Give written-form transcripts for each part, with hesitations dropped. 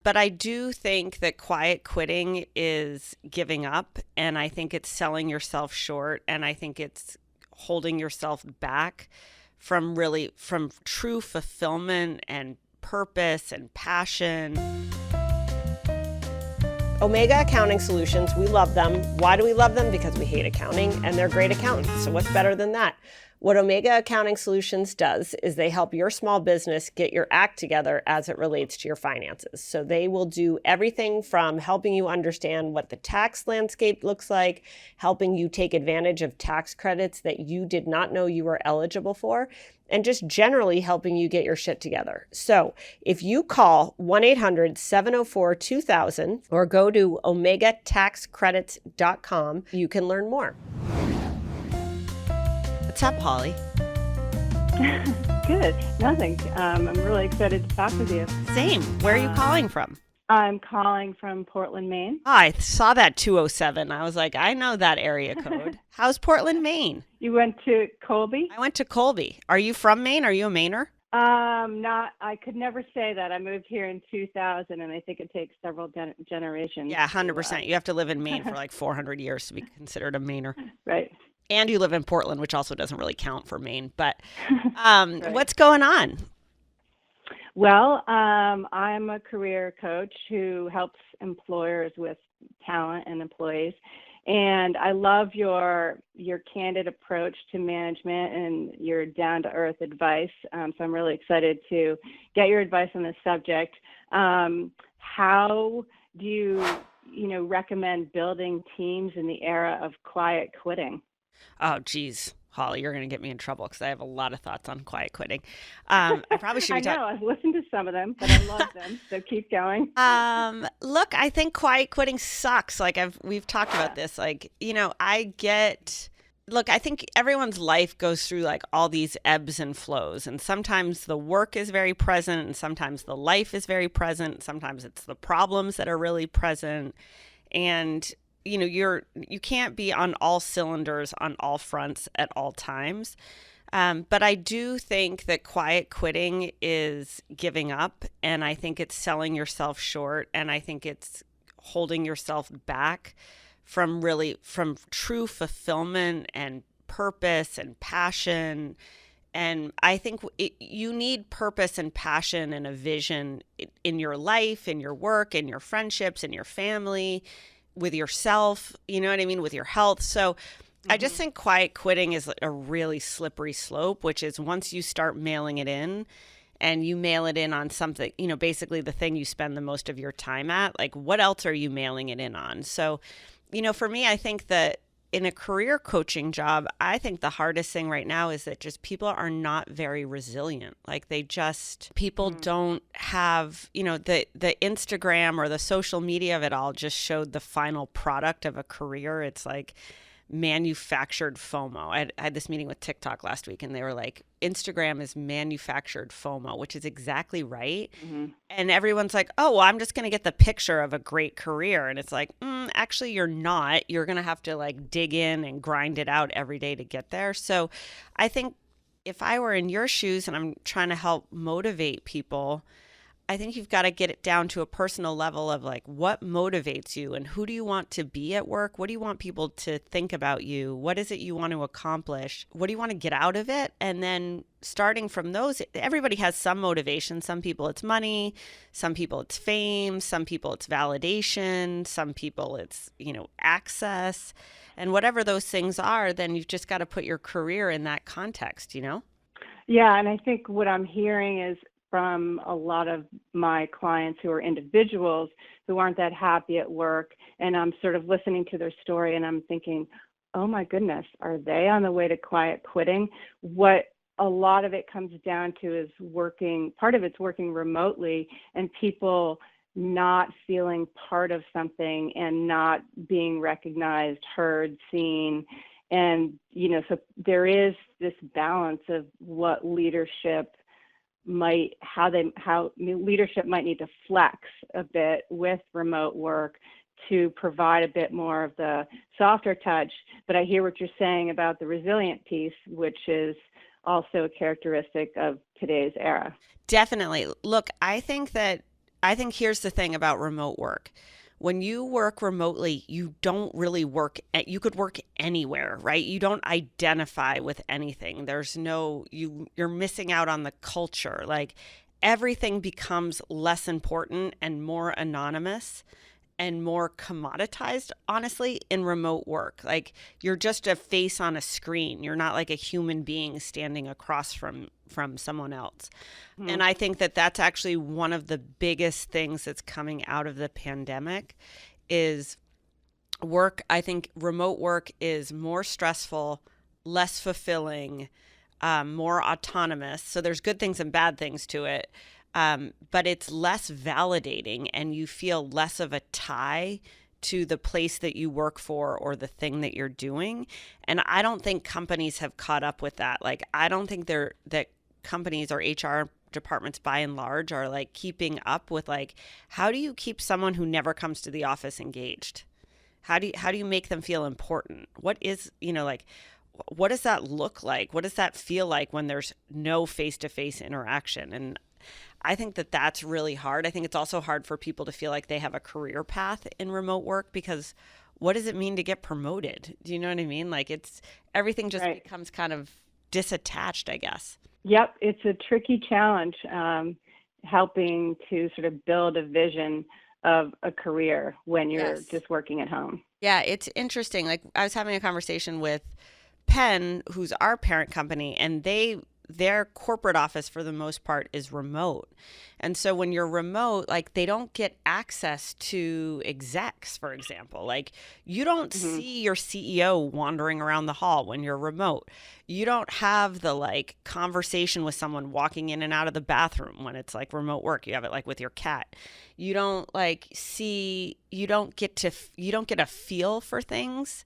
But I do think that quiet quitting is giving up, and I think it's selling yourself short, and I think it's holding yourself back from true fulfillment and purpose and passion. Omega Accounting Solutions, we love them. Why do we love them? Because we hate accounting and they're great accountants. So what's better than that? What Omega Accounting Solutions does is they help your small business get your act together as it relates to your finances. So they will do everything from helping you understand what the tax landscape looks like, helping you take advantage of tax credits that you did not know you were eligible for, and just generally helping you get your shit together. So if you call 1-800-704-2000 or go to omegataxcredits.com, you can learn more. What's up, Holly? Good. Nothing. I'm really excited to talk with you. Same. Where are you calling from? I'm calling from Portland, Maine. Oh, I saw that 207. I was like, I know that area code. How's Portland, Maine? You went to Colby? I went to Colby. Are you from Maine? Are you a Mainer? Not. I could never say that. I moved here in 2000, and I think it takes several generations. Yeah, 100%. You have to live in Maine for like 400 years to be considered a Mainer. Right. And you live in Portland, which also doesn't really count for Maine. But Right. What's going on? Well, I'm a career coach who helps employers with talent and employees. And I love your candid approach to management and your down-to-earth advice. So I'm really excited to get your advice on this subject. How do you recommend building teams in the era of quiet quitting? Oh, geez, Holly, you're going to get me in trouble because I have a lot of thoughts on quiet quitting. I probably should be I know. I've listened to some of them, but I love them. So keep going. Look, I think quiet quitting sucks. Like we've talked about this. Like, look, I think everyone's life goes through like all these ebbs and flows. And sometimes the work is very present and sometimes the life is very present. Sometimes it's the problems that are really present. And you can't be on all cylinders on all fronts at all times. But I do think that quiet quitting is giving up, and I think it's selling yourself short, and I think it's holding yourself back from true fulfillment and purpose and passion. And I think you need purpose and passion and a vision in your life, in your work, in your friendships, in your family, with yourself, you know what I mean, with your health. So I just think quiet quitting is a really slippery slope, which is once you start mailing it in and you mail it in on something, basically the thing you spend the most of your time at, like what else are you mailing it in on? So, for me, I think that in a career coaching job, I think the hardest thing right now is that just people are not very resilient. Like people don't have, the Instagram or the social media of it all just showed the final product of a career. It's like manufactured FOMO. I had this meeting with TikTok last week and they were like, Instagram is manufactured FOMO, which is exactly right. Mm-hmm. And everyone's like, oh, well, I'm just going to get the picture of a great career. And it's like, actually, you're not. You're going to have to like dig in and grind it out every day to get there. So I think if I were in your shoes and I'm trying to help motivate people, I think you've got to get it down to a personal level of like, what motivates you and who do you want to be at work? What do you want people to think about you? What is it you want to accomplish? What do you want to get out of it? And then starting from those, everybody has some motivation. Some people it's money, some people it's fame, some people it's validation, some people it's, access. And whatever those things are, then you've just got to put your career in that context, Yeah, and I think what I'm hearing is from a lot of my clients who are individuals who aren't that happy at work, and I'm sort of listening to their story and I'm thinking, oh my goodness, are they on the way to quiet quitting? What a lot of it comes down to is part of it's working remotely and people not feeling part of something and not being recognized, heard, seen. And, so there is this balance of what leadership how leadership might need to flex a bit with remote work to provide a bit more of the softer touch. But I hear what you're saying about the resilient piece, which is also a characteristic of today's era. Definitely. Look, I think that I think here's the thing about remote work. When you work remotely, you don't really you could work anywhere, right? You don't identify with anything. You're missing out on the culture. Like everything becomes less important and more anonymous and more commoditized, honestly, in remote work. Like you're just a face on a screen. You're not like a human being standing across from someone else. And I think that that's actually one of the biggest things that's coming out of the pandemic is work. I think remote work is more stressful, less fulfilling, more autonomous. So there's good things and bad things to it. But it's less validating and you feel less of a tie to the place that you work for or the thing that you're doing. And I don't think companies have caught up with that. Like, I don't think that companies or HR departments by and large are like keeping up with like, how do you keep someone who never comes to the office engaged? How do you make them feel important? What is, like, what does that look like? What does that feel like when there's no face-to-face interaction? And I think that that's really hard. I think it's also hard for people to feel like they have a career path in remote work because what does it mean to get promoted? Do you know what I mean? Like everything just becomes kind of disattached, I guess. Yep. It's a tricky challenge, helping to sort of build a vision of a career when you're just working at home. Yeah, it's interesting. Like I was having a conversation with Penn, who's our parent company, and their corporate office for the most part is remote. And so when you're remote, like they don't get access to execs, for example. Like you don't see your CEO wandering around the hall when you're remote. You don't have the like conversation with someone walking in and out of the bathroom when it's like remote work. You have it like with your cat. You don't get a feel for things.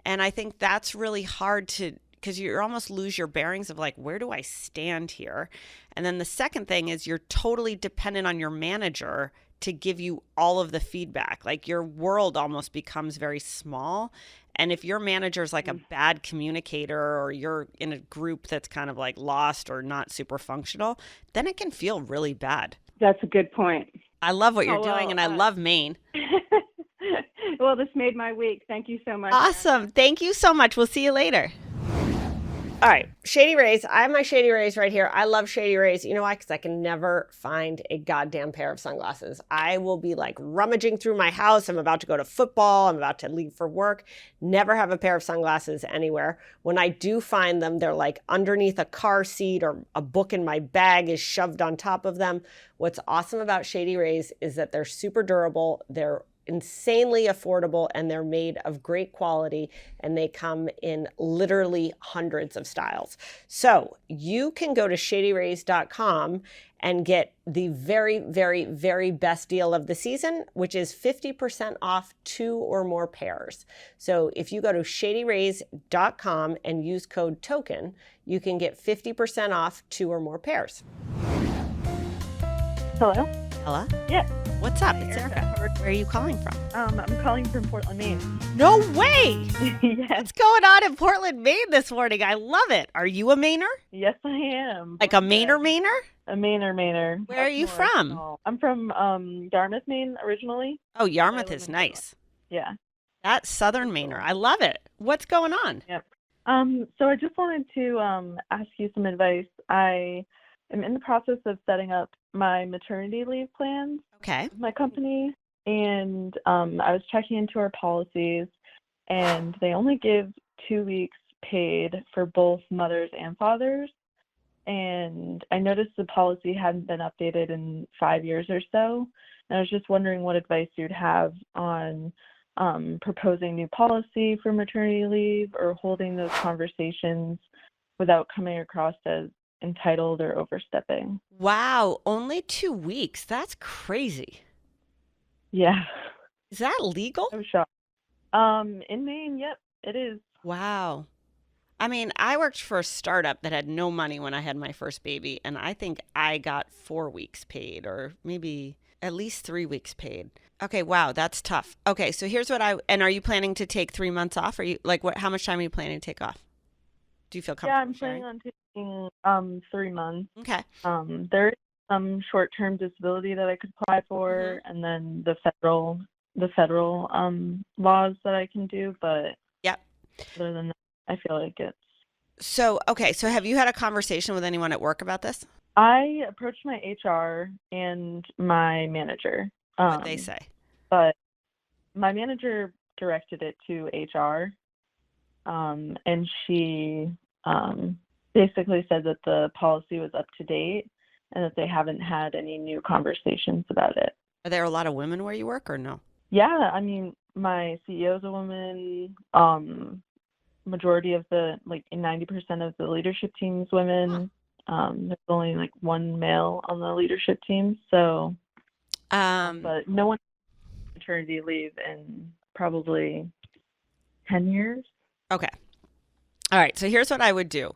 And I think that's really hard because you almost lose your bearings of like, where do I stand here? And then the second thing is you're totally dependent on your manager to give you all of the feedback. Like your world almost becomes very small. And if your manager is like a bad communicator or you're in a group that's kind of like lost or not super functional, then it can feel really bad. That's a good point. I love what you're doing and I love Maine. Well, this made my week. Thank you so much. Awesome. Thank you so much. We'll see you later. All right, Shady Rays. I have my Shady Rays right here. I love Shady Rays. You know why? Because I can never find a goddamn pair of sunglasses. I will be like rummaging through my house. I'm about to go to football. I'm about to leave for work. Never have a pair of sunglasses anywhere. When I do find them, they're like underneath a car seat or a book in my bag is shoved on top of them. What's awesome about Shady Rays is that they're super durable. They're insanely affordable and they're made of great quality and they come in literally hundreds of styles. So you can go to shadyrays.com and get the very, very, very best deal of the season, which is 50% off 2 or more pairs. So if you go to shadyrays.com and use code TOKEN, you can get 50% off 2 or more pairs. Hello? Hello? Yeah. What's up? It's Erika. Where are you calling from? I'm calling from Portland, Maine. No way! Yes. What's going on in Portland, Maine this morning? I love it. Are you a Mainer? Yes, I am. Like a Mainer? A Mainer. Where are you from? I'm from Yarmouth, Maine, originally. Oh, Yarmouth is nice. Yeah. That's Southern Mainer. I love it. What's going on? Yep. So I just wanted to ask you some advice. I am in the process of setting up my maternity leave plans. Okay. With my company, and I was checking into our policies, and they only give 2 weeks paid for both mothers and fathers. And I noticed the policy hadn't been updated in 5 years or so. And I was just wondering what advice you'd have on proposing new policy for maternity leave or holding those conversations without coming across as entitled or overstepping. Wow, only 2 weeks. That's crazy. Yeah. Is that legal? I'm shocked. In Maine, yep, it is. Wow. I mean, I worked for a startup that had no money when I had my first baby, and I think I got 4 weeks paid or maybe at least 3 weeks paid. Okay, wow, that's tough. Okay, so here's what and are you planning to take 3 months off? Are you like how much time are you planning to take off? Do you feel comfortable? Yeah, I'm planning on taking 3 months. Okay. There is some short-term disability that I could apply for, and then the federal laws that I can do. But Yep. other than that, I feel like it's. So, okay. So have you had a conversation with anyone at work about this? I approached my HR and my manager. What'd they say? But my manager directed it to HR, and she basically said that the policy was up to date and that they haven't had any new conversations about it. Are there a lot of women where you work or no? Yeah, I mean, my CEO is a woman. Majority of the 90% of the leadership team is women. There's only like one male on the leadership team, so but no one on maternity leave in probably 10 years. Okay. All right. So here's what I would do.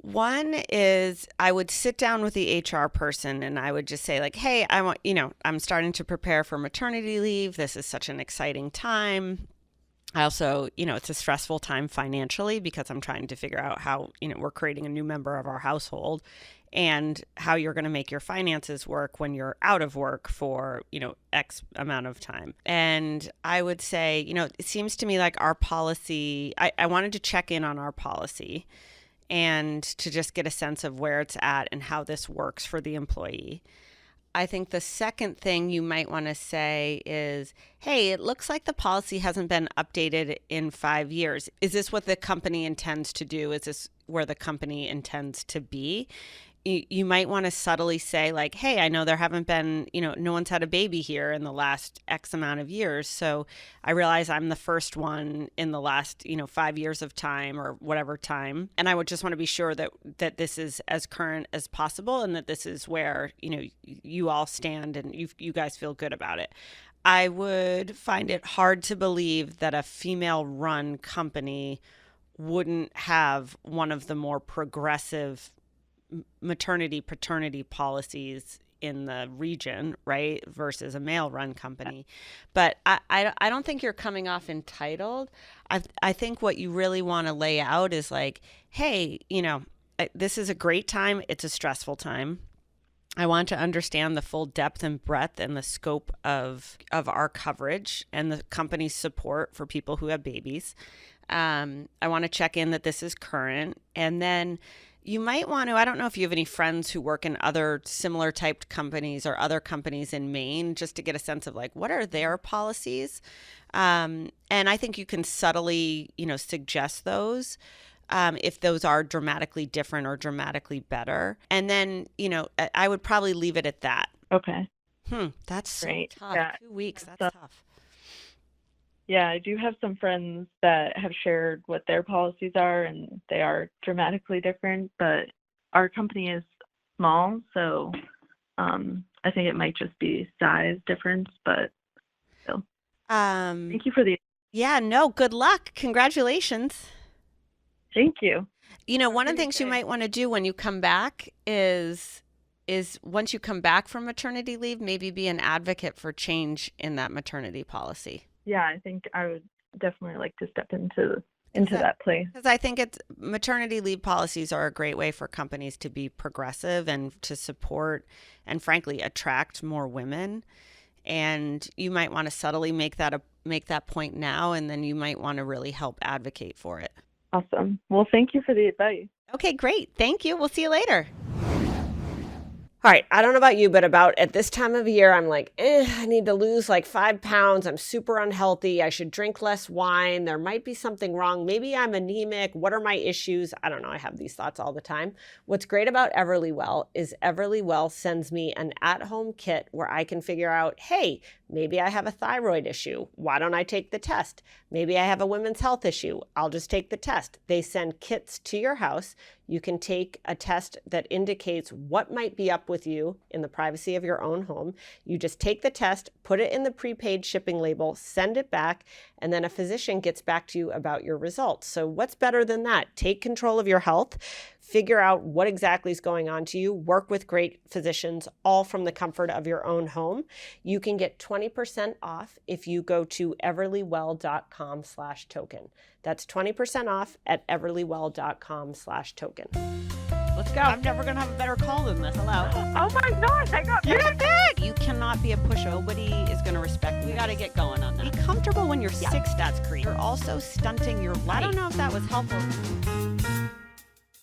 One is I would sit down with the HR person and I would just say like, hey, I'm starting to prepare for maternity leave. This is such an exciting time. I also, it's a stressful time financially because I'm trying to figure out how, we're creating a new member of our household and how you're going to make your finances work when you're out of work for, X amount of time. And I would say, it seems to me like our policy, I wanted to check in on our policy and to just get a sense of where it's at and how this works for the employee. I think the second thing you might want to say is, hey, it looks like the policy hasn't been updated in 5 years. Is this what the company intends to do? Is this where the company intends to be? You might want to subtly say like, hey, I know there haven't been, no one's had a baby here in the last X amount of years. So I realize I'm the first one in the last, 5 years of time or whatever time. And I would just want to be sure that this is as current as possible and that this is where, you all stand and you guys feel good about it. I would find it hard to believe that a female-run company wouldn't have one of the more progressive maternity paternity policies in the region, right, versus a male run company. But I don't think you're coming off entitled. I think what you really want to lay out is like, hey, this is a great time. It's a stressful time. I want to understand the full depth and breadth and the scope of our coverage and the company's support for people who have babies. I want to check in that this is current. And then you might want to, I don't know if you have any friends who work in other similar typed companies or other companies in Maine, just to get a sense of like, what are their policies? And I think you can subtly, suggest those if those are dramatically different or dramatically better. And then, I would probably leave it at that. Okay. That's so Great. tough. Yeah. 2 weeks, that's tough. Yeah, I do have some friends that have shared what their policies are, and they are dramatically different, but our company is small, so I think it might just be size difference, but still. Thank you for the... Yeah, no, good luck. Congratulations. Thank you. One of the things you might want to do when you come back is once you come back from maternity leave, maybe be an advocate for change in that maternity policy. Yeah, I think I would definitely like to step into that place. Because I think maternity leave policies are a great way for companies to be progressive and to support and frankly attract more women. And you might want to subtly make that point now, and then you might want to really help advocate for it. Awesome. Well, thank you for the advice. Okay, great. Thank you. We'll see you later. All right, I don't know about you, but about at this time of year, I'm like, I need to lose like 5 pounds. I'm super unhealthy. I should drink less wine. There might be something wrong. Maybe I'm anemic. What are my issues? I don't know. I have these thoughts all the time. What's great about Everlywell is Everlywell sends me an at-home kit where I can figure out, hey, maybe I have a thyroid issue. Why don't I take the test? Maybe I have a women's health issue. I'll just take the test. They send kits to your house. You can take a test that indicates what might be up with you in the privacy of your own home. You just take the test, put it in the prepaid shipping label, send it back, and then a physician gets back to you about your results. So what's better than that? Take control of your health, figure out what exactly is going on to you, work with great physicians, all from the comfort of your own home. You can get 20% off if you go to everlywell.com/token. That's 20% off at everlywell.com/token. Let's go. I'm never gonna have a better call than this. Hello. Oh my gosh, I got back. You cannot be a pushover. Nobody is gonna respect you. We gotta get going on that. Be comfortable when you're 6. That's creepy. You're also stunting your life. I don't know if that was helpful.